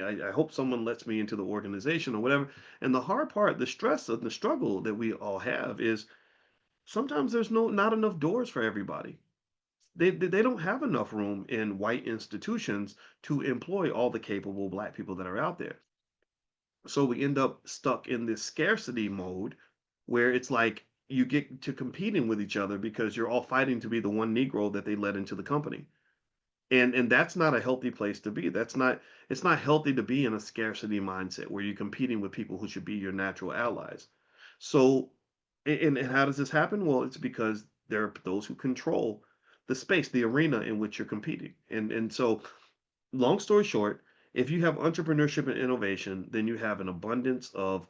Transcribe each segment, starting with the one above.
I hope someone lets me into the organization or whatever. And the hard part, the stress and the struggle that we all have is sometimes there's not enough doors for everybody. They don't have enough room in white institutions to employ all the capable black people that are out there. So we end up stuck in this scarcity mode where it's like you get to competing with each other because you're all fighting to be the one Negro that they let into the company. And that's not a healthy place to be. It's not healthy to be in a scarcity mindset where you're competing with people who should be your natural allies. So and how does this happen? Well, it's because there are those who control the space, the arena in which you're competing. And so long story short, if you have entrepreneurship and innovation, then you have an abundance of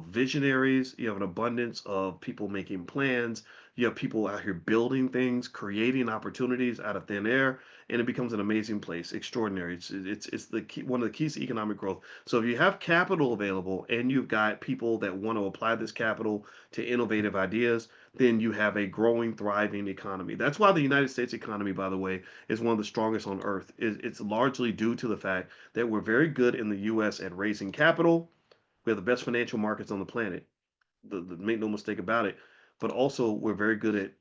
visionaries, you have an abundance of people making plans, you have people out here building things, creating opportunities out of thin air, and it becomes an amazing place, extraordinary. It's the key, one of the keys to economic growth. So if you have capital available and you've got people that want to apply this capital to innovative ideas, then you have a growing, thriving economy. That's why the United States economy, by the way, is one of the strongest on earth. It's largely due to the fact that we're very good in the US at raising capital. We have the best financial markets on the planet. Make no mistake about it. But also, we're very good at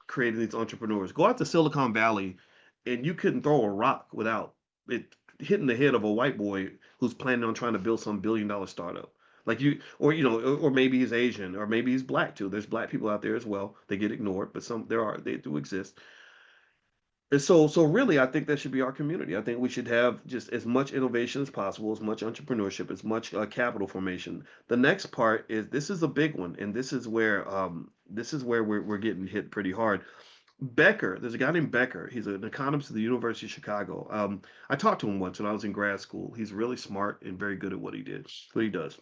creating these entrepreneurs. Go out to Silicon Valley, and you couldn't throw a rock without it hitting the head of a white boy who's planning on trying to build some billion-dollar startup. Like you, or or maybe he's Asian, or maybe he's black too. There's black people out there as well. They get ignored, but they do exist. And so really, I think that should be our community. I think we should have just as much innovation as possible, as much entrepreneurship, as much capital formation. The next part is this is a big one, and this is where we're getting hit pretty hard. Becker, there's a guy named Becker. He's an economist at the University of Chicago. I talked to him once when I was in grad school. He's really smart and very good at what he does.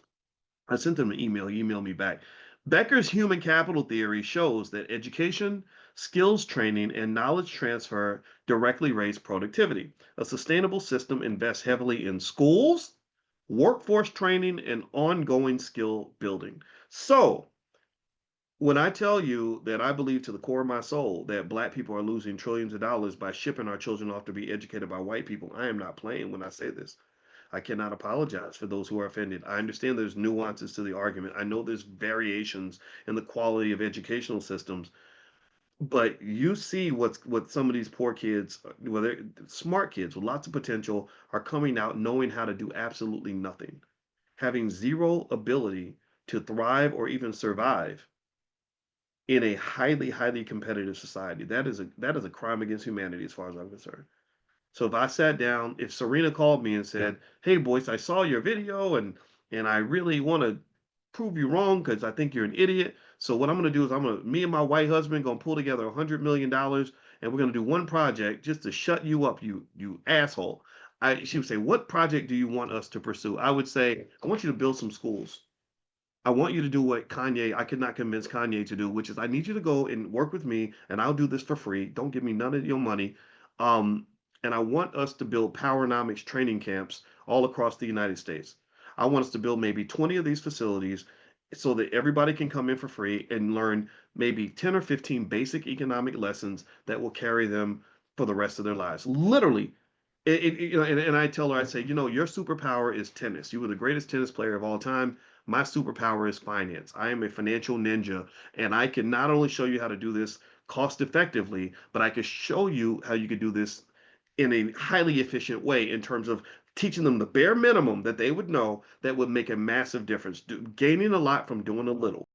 I sent him an email. He emailed me back. Becker's human capital theory shows that education, skills training, and knowledge transfer directly raise productivity. A sustainable system invests heavily in schools, workforce training, and ongoing skill building. So, when I tell you that I believe to the core of my soul that black people are losing trillions of dollars by shipping our children off to be educated by white people, I am not playing when I say this. I cannot apologize for those who are offended. I understand there's nuances to the argument. I know there's variations in the quality of educational systems, but you see what some of these poor kids, well, they're smart kids with lots of potential, are coming out knowing how to do absolutely nothing, having zero ability to thrive or even survive in a highly competitive society. That is a crime against humanity as far as I'm concerned. So if I sat down, if Serena called me and said, "Hey, Boyce, I saw your video and I really want to prove you wrong because I think you're an idiot. So what I'm going to do is me and my white husband going to pull together $100 million and we're going to do one project just to shut you up, you asshole." She would say, "What project do you want us to pursue?" I would say, "I want you to build some schools. I want you to do what I could not convince Kanye to do, which is I need you to go and work with me, and I'll do this for free. Don't give me none of your money. Um, and I want us to build Powernomics training camps all across the United States. I want us to build maybe 20 of these facilities so that everybody can come in for free and learn maybe 10 or 15 basic economic lessons that will carry them for the rest of their lives. Literally, and I tell her, I say, your superpower is tennis. You were the greatest tennis player of all time. My superpower is finance. I am a financial ninja, and I can not only show you how to do this cost effectively, but I can show you how you can do this in a highly efficient way in terms of teaching them the bare minimum that they would know that would make a massive difference, gaining a lot from doing a little.